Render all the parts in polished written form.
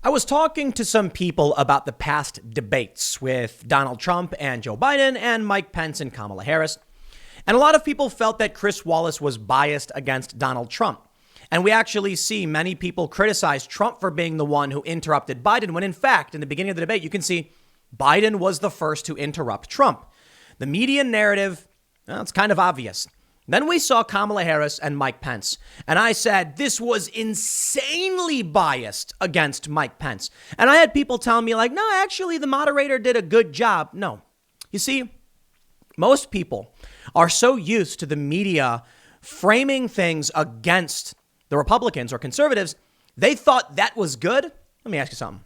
I was talking to some people about the past debates with Donald Trump and Joe Biden and Mike Pence and Kamala Harris. And a lot of people felt that Chris Wallace was biased against Donald Trump. And we actually see many people criticize Trump for being the one who interrupted Biden, when in fact, in the beginning of the debate, you can see Biden was the first to interrupt Trump. The media narrative, well, it's kind of obvious. Then we saw Kamala Harris and Mike Pence. And I said, this was insanely biased against Mike Pence. And I had people telling me like, no, actually, the moderator did a good job. No. You see, most people are so used to the media framing things against the Republicans or conservatives, they thought that was good. Let me ask you something.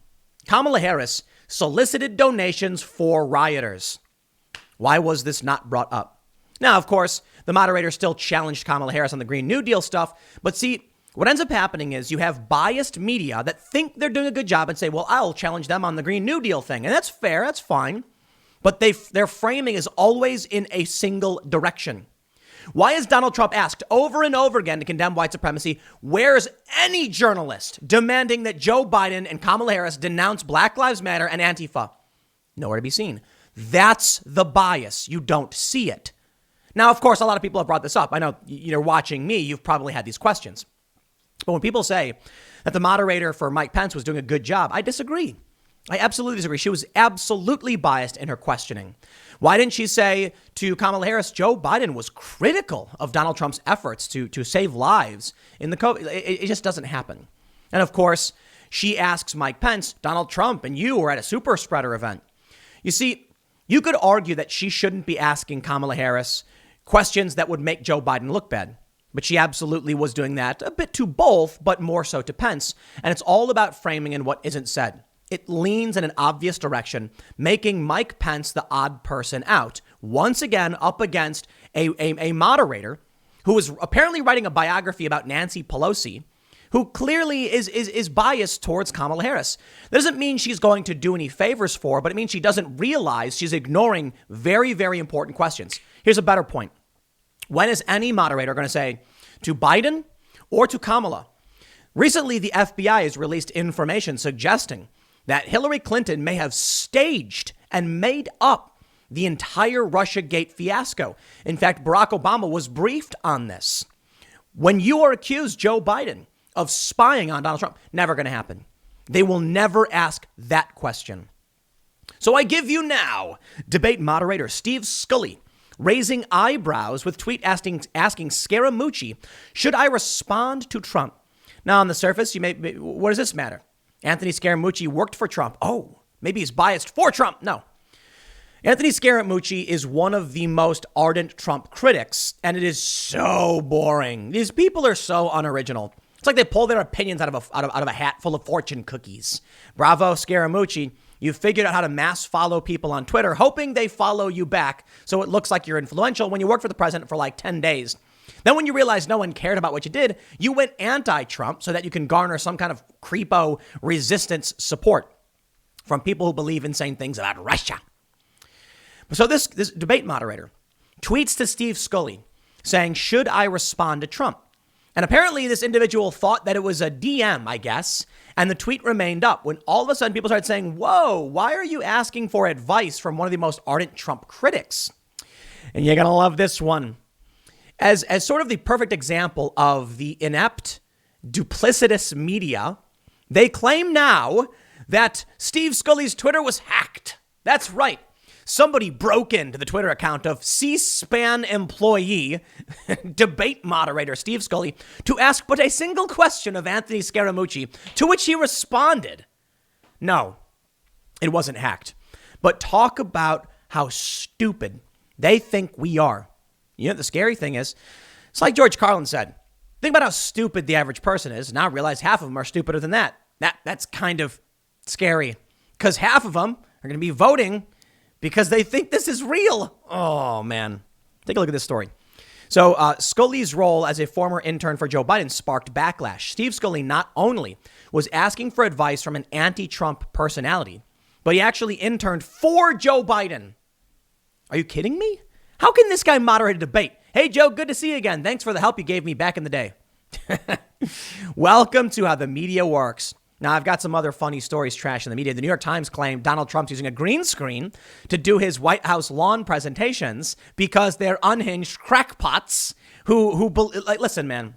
Kamala Harris solicited donations for rioters. Why was this not brought up? Now, of course, the moderator still challenged Kamala Harris on the Green New Deal stuff. But see, what ends up happening is you have biased media that think they're doing a good job and say, well, I'll challenge them on the Green New Deal thing. And that's fair. That's fine. But their framing is always in a single direction. Why is Donald Trump asked over and over again to condemn white supremacy? Where's any journalist demanding that Joe Biden and Kamala Harris denounce Black Lives Matter and Antifa? Nowhere to be seen. That's the bias. You don't see it. Now, of course, a lot of people have brought this up. I know you're watching me. You've probably had these questions. But when people say that the moderator for Mike Pence was doing a good job, I disagree. I absolutely disagree. She was absolutely biased in her questioning. Why didn't she say to Kamala Harris, Joe Biden was critical of Donald Trump's efforts to save lives in the COVID? It just doesn't happen. And of course, she asks Mike Pence, Donald Trump and you were at a super spreader event. You see, you could argue that she shouldn't be asking Kamala Harris questions that would make Joe Biden look bad. But she absolutely was doing that a bit to both, but more so to Pence. And it's all about framing and what isn't said. It leans in an obvious direction, making Mike Pence the odd person out. Once again, up against a moderator who is apparently writing a biography about Nancy Pelosi, who clearly is biased towards Kamala Harris. That doesn't mean she's going to do any favors for her, but it means she doesn't realize she's ignoring very, very important questions. Here's a better point. When is any moderator going to say to Biden or to Kamala? Recently, the FBI has released information suggesting that Hillary Clinton may have staged and made up the entire Russiagate fiasco. In fact, Barack Obama was briefed on this. When you are accused, Joe Biden, of spying on Donald Trump, never going to happen. They will never ask that question. So I give you now debate moderator Steve Scully raising eyebrows with tweet asking Scaramucci, should I respond to Trump? Now, on the surface, what does this matter? Anthony Scaramucci worked for Trump. Oh, maybe he's biased for Trump. No. Anthony Scaramucci is one of the most ardent Trump critics, and it is so boring. These people are so unoriginal. It's like they pull their opinions out of a hat full of fortune cookies. Bravo, Scaramucci. You figured out how to mass follow people on Twitter, hoping they follow you back so it looks like you're influential when you work for the president for like 10 days. Then when you realize no one cared about what you did, you went anti-Trump so that you can garner some kind of creepo resistance support from people who believe insane things about Russia. So this debate moderator tweets to Steve Scully saying, should I respond to Trump? And apparently this individual thought that it was a DM, I guess, and the tweet remained up when all of a sudden people started saying, whoa, why are you asking for advice from one of the most ardent Trump critics? And you're going to love this one. As sort of the perfect example of the inept, duplicitous media, they claim now that Steve Scully's Twitter was hacked. That's right. Somebody broke into the Twitter account of C-SPAN employee, debate moderator Steve Scully, to ask but a single question of Anthony Scaramucci, to which he responded. No, it wasn't hacked. But talk about how stupid they think we are. You know, the scary thing is, it's like George Carlin said, think about how stupid the average person is. Now realize half of them are stupider than that. That's kind of scary because half of them are going to be voting because they think this is real. Oh, man. Take a look at this story. So Scully's role as a former intern for Joe Biden sparked backlash. Steve Scully not only was asking for advice from an anti-Trump personality, but he actually interned for Joe Biden. Are you kidding me? How can this guy moderate a debate? Hey, Joe, good to see you again. Thanks for the help you gave me back in the day. Welcome to how the media works. Now, I've got some other funny stories trashing the media. The New York Times claimed Donald Trump's using a green screen to do his White House lawn presentations because they're unhinged crackpots listen, man.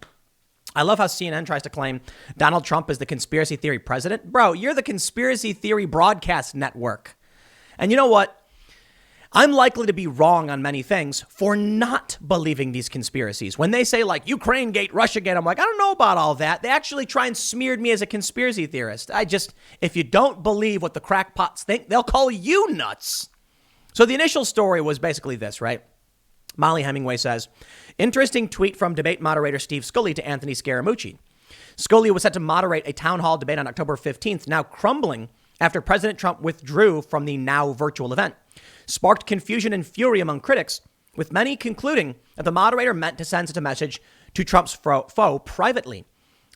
I love how CNN tries to claim Donald Trump is the conspiracy theory president. Bro, you're the conspiracy theory broadcast network. And you know what? I'm likely to be wrong on many things for not believing these conspiracies. When they say like Ukraine gate, Russia gate, I'm like, I don't know about all that. They actually try and smear me as a conspiracy theorist. If you don't believe what the crackpots think, they'll call you nuts. So the initial story was basically this, right? Molly Hemingway says, interesting tweet from debate moderator Steve Scully to Anthony Scaramucci. Scully was set to moderate a town hall debate on October 15th, now crumbling after President Trump withdrew from the now virtual event. Sparked confusion and fury among critics, with many concluding that the moderator meant to send such a message to Trump's foe privately.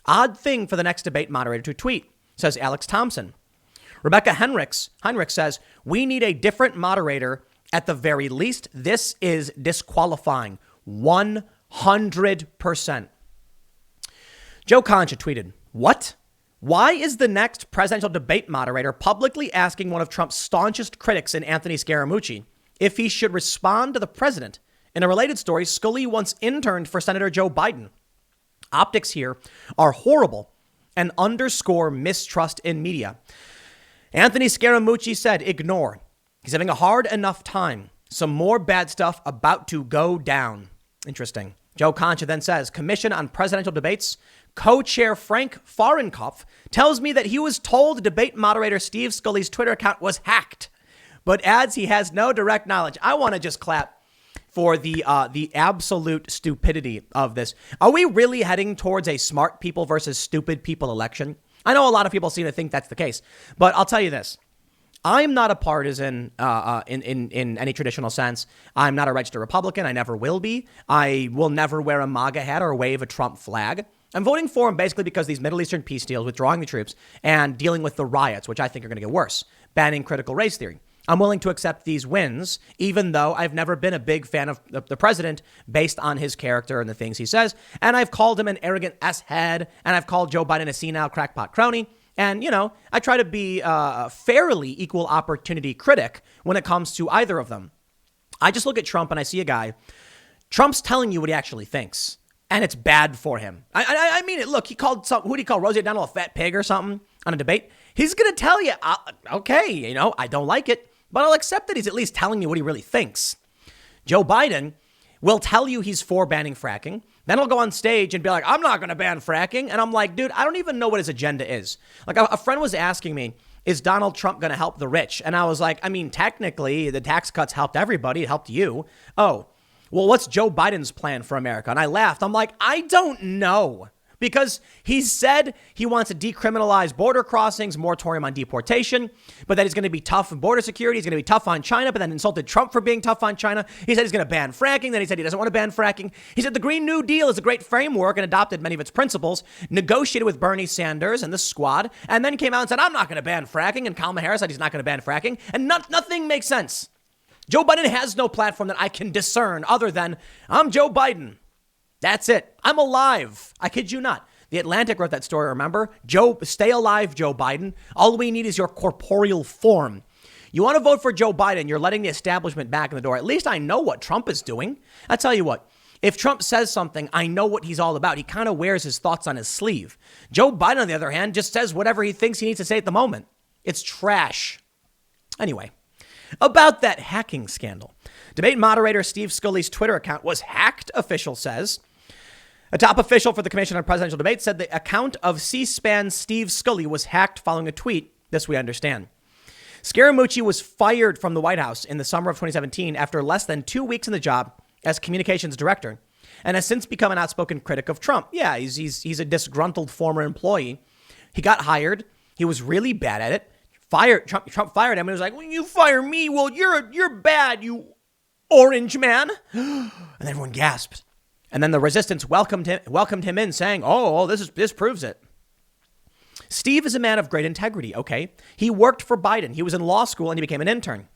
Odd thing for the next debate moderator to tweet, says Alex Thompson. Rebecca Heinrich says, we need a different moderator at the very least. This is disqualifying. 100%. Joe Concha tweeted, what? Why is the next presidential debate moderator publicly asking one of Trump's staunchest critics in Anthony Scaramucci if he should respond to the president? In a related story, Scully once interned for Senator Joe Biden. Optics here are horrible and underscore mistrust in media. Anthony Scaramucci said, ignore. He's having a hard enough time. Some more bad stuff about to go down. Interesting. Joe Concha then says, Commission on Presidential Debates co-chair Frank Fahrenkopf tells me that he was told debate moderator Steve Scully's Twitter account was hacked, but adds he has no direct knowledge. I want to just clap for the absolute stupidity of this. Are we really heading towards a smart people versus stupid people election? I know a lot of people seem to think that's the case, but I'll tell you this. I'm not a partisan in any traditional sense. I'm not a registered Republican. I never will be. I will never wear a MAGA hat or wave a Trump flag. I'm voting for him basically because these Middle Eastern peace deals, withdrawing the troops and dealing with the riots, which I think are going to get worse, banning critical race theory. I'm willing to accept these wins, even though I've never been a big fan of the president based on his character and the things he says. And I've called him an arrogant S-head, and I've called Joe Biden a senile crackpot crony. And, you know, I try to be a fairly equal opportunity critic when it comes to either of them. I just look at Trump and I see a guy. Trump's telling you what he actually thinks, and it's bad for him. I mean it. Look, who did he call Rosie O'Donnell a fat pig or something on a debate? He's going to tell you, okay, you know, I don't like it, but I'll accept that he's at least telling you what he really thinks. Joe Biden will tell you he's for banning fracking. Then he'll go on stage and be like, I'm not going to ban fracking. And I'm like, dude, I don't even know what his agenda is. Like a friend was asking me, is Donald Trump going to help the rich? And I was like, I mean, technically, the tax cuts helped everybody. It helped you. Oh, well, what's Joe Biden's plan for America? And I laughed. I'm like, I don't know. Because he said he wants to decriminalize border crossings, moratorium on deportation, but that he's going to be tough on border security. He's going to be tough on China, but then insulted Trump for being tough on China. He said he's going to ban fracking. Then he said he doesn't want to ban fracking. He said the Green New Deal is a great framework and adopted many of its principles, negotiated with Bernie Sanders and the squad, and then came out and said, I'm not going to ban fracking. And Kamala Harris said he's not going to ban fracking. And nothing makes sense. Joe Biden has no platform that I can discern other than I'm Joe Biden. That's it. I'm alive. I kid you not. The Atlantic wrote that story, remember? Stay alive, Joe Biden. All we need is your corporeal form. You want to vote for Joe Biden, you're letting the establishment back in the door. At least I know what Trump is doing. I tell you what, if Trump says something, I know what he's all about. He kind of wears his thoughts on his sleeve. Joe Biden, on the other hand, just says whatever he thinks he needs to say at the moment. It's trash. Anyway, about that hacking scandal. Debate moderator Steve Scully's Twitter account was hacked, official says. A top official for the Commission on Presidential Debates said the account of C-SPAN Steve Scully was hacked following a tweet. This we understand. Scaramucci was fired from the White House in the summer of 2017 after less than 2 weeks in the job as communications director, and has since become an outspoken critic of Trump. Yeah, he's a disgruntled former employee. He got hired. He was really bad at it. Trump fired him and was like, when you fire me, well, you're bad, you orange man. And everyone gasped. And then the resistance welcomed him in, saying, oh, this proves it. Steve is a man of great integrity, okay? He worked for Biden. He was in law school and he became an intern.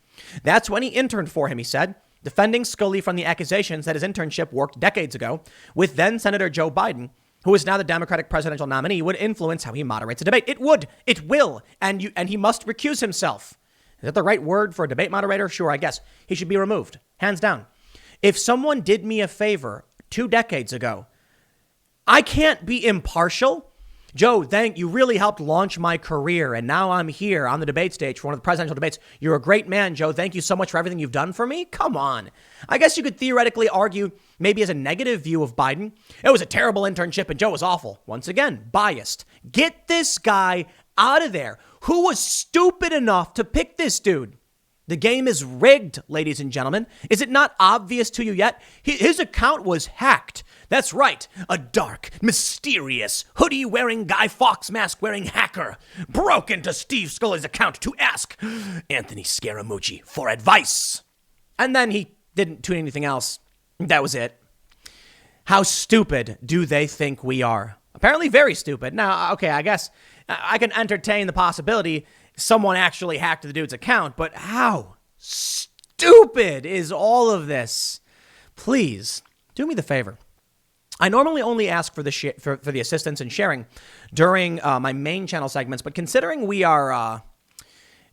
That's when he interned for him, he said, defending Scully from the accusations that his internship worked decades ago with then Senator Joe Biden. who is now the Democratic presidential nominee, would influence how he moderates a debate. It would. It will. And he must recuse himself. Is that the right word for a debate moderator? Sure, I guess. He should be removed. Hands down. If someone did me a favor 2 decades ago, I can't be impartial. Joe, you really helped launch my career, and now I'm here on the debate stage for one of the presidential debates. You're a great man, Joe. Thank you so much for everything you've done for me. Come on. I guess you could theoretically argue maybe as a negative view of Biden. It was a terrible internship, and Joe was awful. Once again, biased. Get this guy out of there. Who was stupid enough to pick this dude? The game is rigged, ladies and gentlemen. Is it not obvious to you yet? His account was hacked. That's right. A dark, mysterious, hoodie-wearing, Guy Fawkes mask-wearing hacker broke into Steve Scully's account to ask Anthony Scaramucci for advice. And then he didn't tweet anything else. That was it. How stupid do they think we are? Apparently very stupid. Now, okay, I guess I can entertain the possibility someone actually hacked the dude's account, but how stupid is all of this? Please do me the favor. I normally only ask for the assistance and sharing during my main channel segments, but considering we are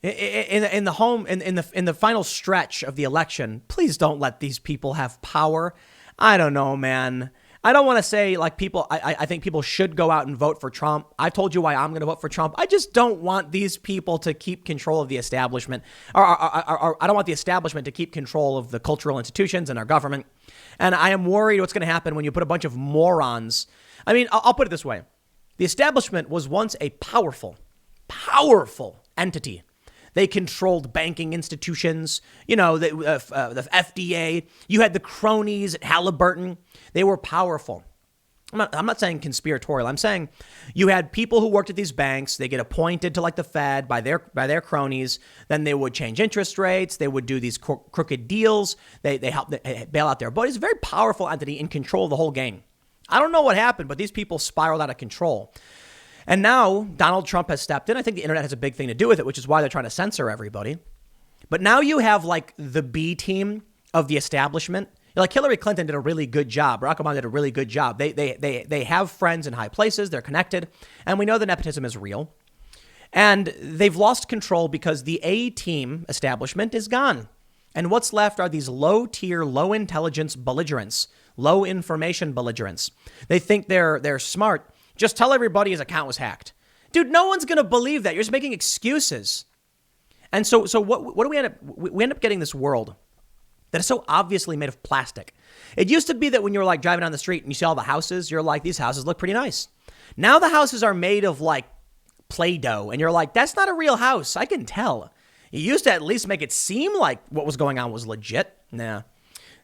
in the final stretch of the election, please don't let these people have power. I don't know, man. I don't want to say like people, I think people should go out and vote for Trump. I've told you why I'm going to vote for Trump. I just don't want these people to keep control of the establishment. Or I don't want the establishment to keep control of the cultural institutions and our government. And I am worried what's going to happen when you put a bunch of morons. I mean, I'll put it this way. The establishment was once a powerful entity. They controlled banking institutions, the FDA. You had the cronies at Halliburton. They were powerful. I'm not saying conspiratorial. I'm saying you had people who worked at these banks. They get appointed to like the Fed by their cronies. Then they would change interest rates. They would do these crooked deals. They help bail out their buddies. A very powerful entity in control of the whole game. I don't know what happened, but these people spiraled out of control. And now Donald Trump has stepped in. I think the internet has a big thing to do with it, which is why they're trying to censor everybody. But now you have like the B team of the establishment. Like Hillary Clinton did a really good job. Barack Obama did a really good job. They have friends in high places. They're connected. And we know the nepotism is real. And they've lost control because the A team establishment is gone. And what's left are these low tier, low intelligence belligerents, low information belligerents. They think they're smart. Just tell everybody his account was hacked. Dude, no one's going to believe that. You're just making excuses. And so what do we end up? We end up getting this world that is so obviously made of plastic. It used to be that when you were like driving down the street and you see all the houses, you're like, these houses look pretty nice. Now the houses are made of like Play-Doh. And you're like, that's not a real house. I can tell. You used to at least make it seem like what was going on was legit. Nah.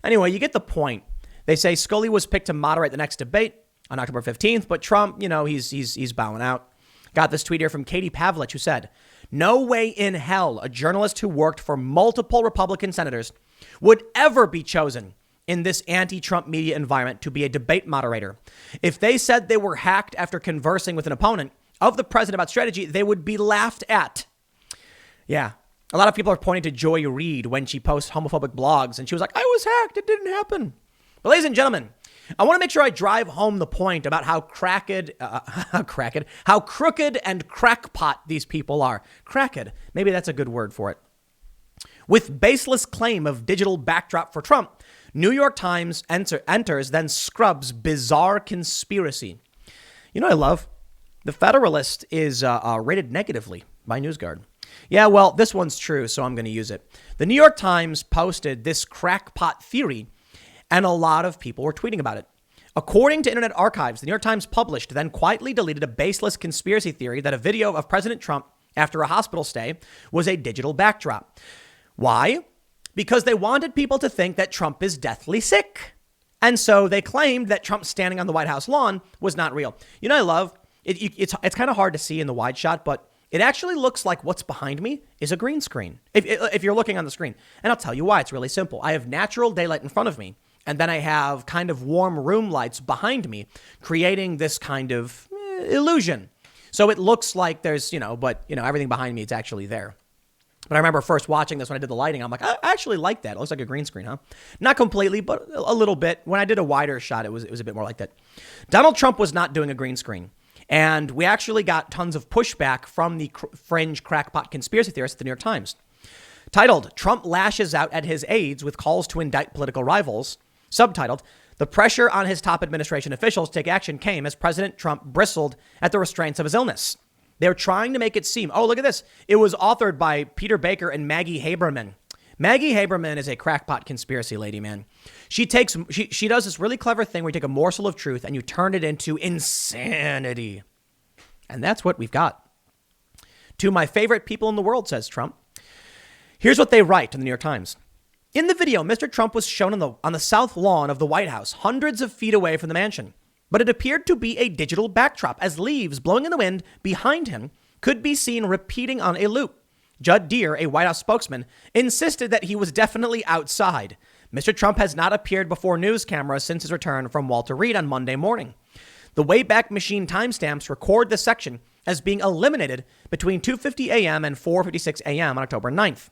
Anyway, you get the point. They say Scully was picked to moderate the next debate on October 15th, but Trump, he's bowing out. Got this tweet here from Katie Pavlich, who said, no way in hell a journalist who worked for multiple Republican senators would ever be chosen in this anti-Trump media environment to be a debate moderator. If they said they were hacked after conversing with an opponent of the president about strategy, they would be laughed at. Yeah. A lot of people are pointing to Joy Reid when she posts homophobic blogs and she was like, I was hacked. It didn't happen. But ladies and gentlemen, I want to make sure I drive home the point about how crooked and crackpot these people are. Cracked. Maybe that's a good word for it. With baseless claim of digital backdrop for Trump, New York Times enters, then scrubs bizarre conspiracy. You know what I love? The Federalist is rated negatively by NewsGuard. Yeah, well, this one's true, so I'm going to use it. The New York Times posted this crackpot theory, and a lot of people were tweeting about it. According to Internet Archives, the New York Times published, then quietly deleted a baseless conspiracy theory that a video of President Trump after a hospital stay was a digital backdrop. Why? Because they wanted people to think that Trump is deathly sick. And so they claimed that Trump standing on the White House lawn was not real. You know, I love it. It's kind of hard to see in the wide shot, but it actually looks like what's behind me is a green screen. If you're looking on the screen, and I'll tell you why. It's really simple. I have natural daylight in front of me, and then I have kind of warm room lights behind me, creating this kind of illusion. So it looks like there's, but everything behind me, it's actually there. But I remember first watching this when I did the lighting. I'm like, I actually like that. It looks like a green screen, huh? Not completely, but a little bit. When I did a wider shot, it was a bit more like that. Donald Trump was not doing a green screen. And we actually got tons of pushback from the fringe crackpot conspiracy theorists at the New York Times. Titled, Trump lashes out at his aides with calls to indict political rivals. Subtitled, the pressure on his top administration officials to take action came as President Trump bristled at the restraints of his illness. They're trying to make it seem, oh, look at this. It was authored by Peter Baker and Maggie Haberman. Maggie Haberman is a crackpot conspiracy lady, man. She does this really clever thing where you take a morsel of truth and you turn it into insanity. And that's what we've got. To my favorite people in the world, says Trump. Here's what they write in the New York Times. In the video, Mr. Trump was shown on the south lawn of the White House, hundreds of feet away from the mansion. But it appeared to be a digital backdrop as leaves blowing in the wind behind him could be seen repeating on a loop. Judd Deere, a White House spokesman, insisted that he was definitely outside. Mr. Trump has not appeared before news cameras since his return from Walter Reed on Monday morning. The Wayback Machine timestamps record this section as being eliminated between 2:50 a.m. and 4:56 a.m. on October 9th.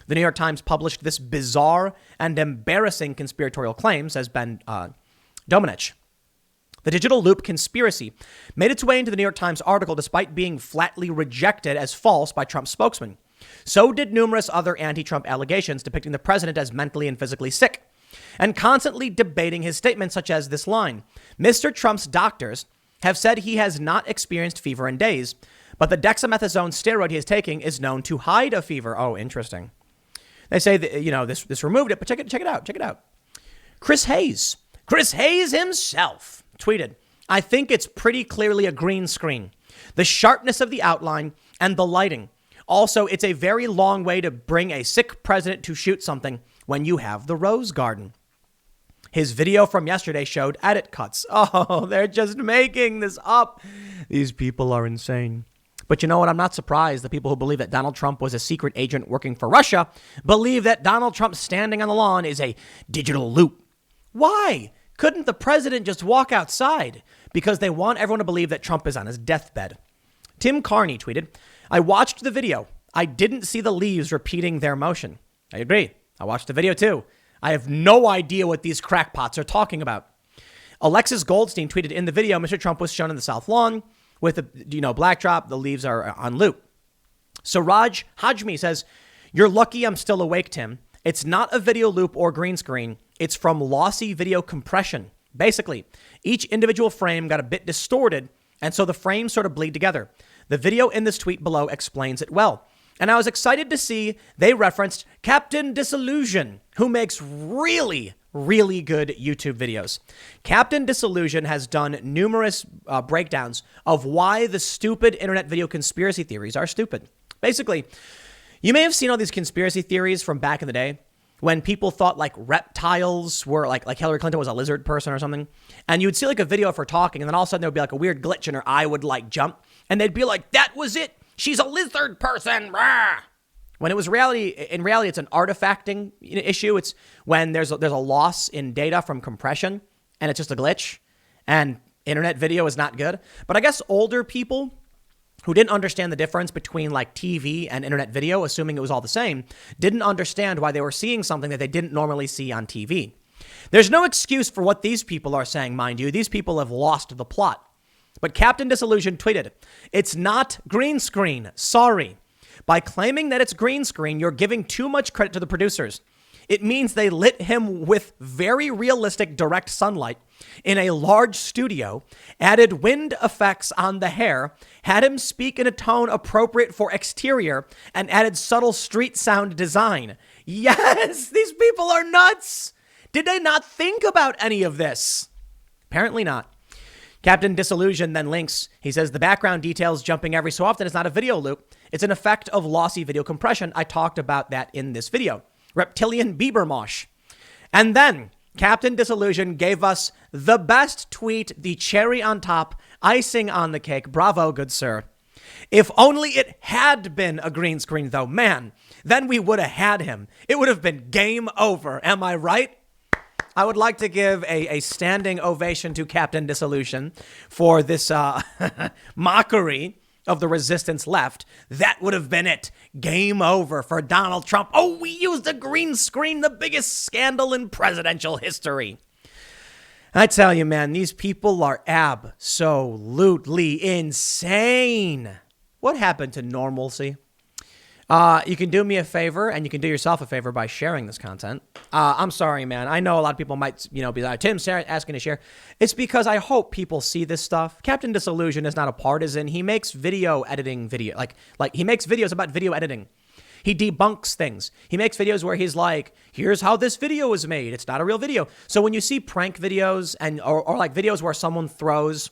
The New York Times published this bizarre and embarrassing conspiratorial claim, says Ben Domenech. The digital loop conspiracy made its way into the New York Times article despite being flatly rejected as false by Trump's spokesman. So did numerous other anti-Trump allegations depicting the president as mentally and physically sick, and constantly debating his statements such as this line. Mr. Trump's doctors have said he has not experienced fever in days, but the dexamethasone steroid he is taking is known to hide a fever. Oh, interesting. They say that, this removed it, but check it out. Chris Hayes himself tweeted, I think it's pretty clearly a green screen. The sharpness of the outline and the lighting. Also, it's a very long way to bring a sick president to shoot something when you have the Rose Garden. His video from yesterday showed edit cuts. Oh, they're just making this up. These people are insane. But you know what? I'm not surprised. The people who believe that Donald Trump was a secret agent working for Russia believe that Donald Trump standing on the lawn is a digital loop. Why? Couldn't the president just walk outside? Because they want everyone to believe that Trump is on his deathbed. Tim Carney tweeted, I watched the video. I didn't see the leaves repeating their motion. I agree. I watched the video too. I have no idea what these crackpots are talking about. Alexis Goldstein tweeted, in the video, Mr. Trump was shown in the south lawn with a black drop. The leaves are on loop. Siraj Hajmi says, you're lucky I'm still awake, Tim. It's not a video loop or green screen. It's from lossy video compression. Basically, each individual frame got a bit distorted, and so the frames sort of bleed together. The video in this tweet below explains it well. And I was excited to see they referenced Captain Disillusion, who makes really, really good YouTube videos. Captain Disillusion has done numerous breakdowns of why the stupid internet video conspiracy theories are stupid. Basically, you may have seen all these conspiracy theories from back in the day when people thought like reptiles were like Hillary Clinton was a lizard person or something. And you would see like a video of her talking, and then all of a sudden there would be like a weird glitch and her eye would like jump. And they'd be like, that was it. She's a lizard person. Rah! When it was in reality, it's an artifacting issue. It's when there's a loss in data from compression and it's just a glitch, and internet video is not good. But I guess older people who didn't understand the difference between like TV and internet video, assuming it was all the same, didn't understand why they were seeing something that they didn't normally see on TV. There's no excuse for what these people are saying, mind you. These people have lost the plot. But Captain Disillusion tweeted, it's not green screen. Sorry. By claiming that it's green screen, you're giving too much credit to the producers. It means they lit him with very realistic direct sunlight in a large studio, added wind effects on the hair, had him speak in a tone appropriate for exterior, and added subtle street sound design. Yes, these people are nuts. Did they not think about any of this? Apparently not. Captain Disillusion then links. He says the background details jumping every so often is not a video loop. It's an effect of lossy video compression. I talked about that in this video. Reptilian Bieber mosh. And then Captain Disillusion gave us the best tweet, the cherry on top, icing on the cake. Bravo, good sir. If only it had been a green screen, though, man, then we would have had him. It would have been game over. Am I right? I would like to give a standing ovation to Captain Disillusion for this mockery of the resistance left, that would have been it. Game over for Donald Trump. Oh, we used a green screen, the biggest scandal in presidential history. I tell you, man, these people are absolutely insane. What happened to normalcy? You can do me a favor, and you can do yourself a favor by sharing this content. I'm sorry, man. I know a lot of people might, be like, Tim's asking to share. It's because I hope people see this stuff. Captain Disillusion is not a partisan. He makes video editing like he makes videos about video editing. He debunks things. He makes videos where he's like, here's how this video was made. It's not a real video. So when you see prank videos or like videos where someone throws,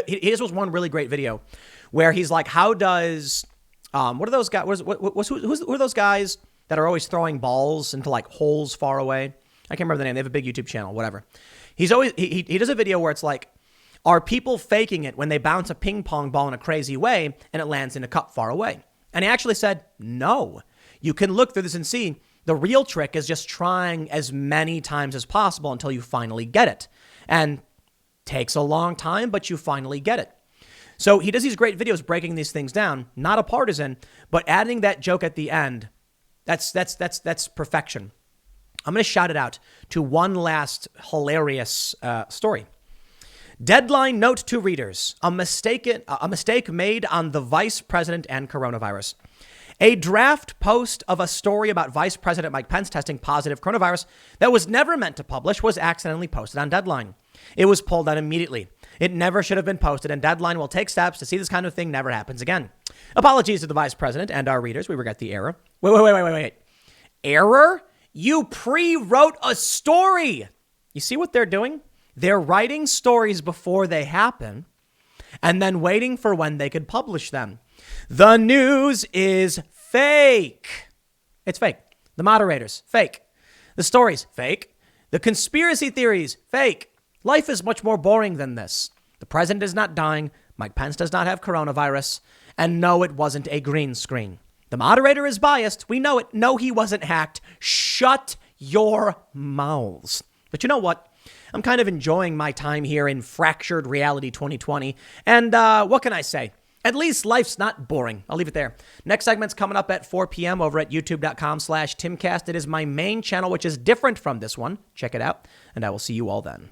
his was one really great video where he's like, how does, what are those guys? Who are those guys that are always throwing balls into like holes far away? I can't remember the name. They have a big YouTube channel, whatever. He's always, he does a video where it's like, are people faking it when they bounce a ping pong ball in a crazy way and it lands in a cup far away? And he actually said, no, you can look through this and see the real trick is just trying as many times as possible until you finally get it. And takes a long time, but you finally get it. So he does these great videos breaking these things down, not a partisan, but adding that joke at the end. That's perfection. I'm going to shout it out to one last hilarious story. Deadline note to readers, a mistake made on the vice president and coronavirus. A draft post of a story about Vice President Mike Pence testing positive coronavirus that was never meant to publish was accidentally posted on Deadline. It was pulled out immediately. It never should have been posted, and Deadline will take steps to see this kind of thing never happens again. Apologies to the vice president and our readers. We regret the error. Wait. Error? You pre-wrote a story. You see what they're doing? They're writing stories before they happen and then waiting for when they could publish them. The news is fake. It's fake. The moderators, fake. The stories, fake. The conspiracy theories, fake. Life is much more boring than this. The president is not dying. Mike Pence does not have coronavirus. And no, it wasn't a green screen. The moderator is biased. We know it. No, he wasn't hacked. Shut your mouths. But you know what? I'm kind of enjoying my time here in Fractured Reality 2020. And what can I say? At least life's not boring. I'll leave it there. Next segment's coming up at 4 p.m. over at youtube.com/Timcast. It is my main channel, which is different from this one. Check it out. And I will see you all then.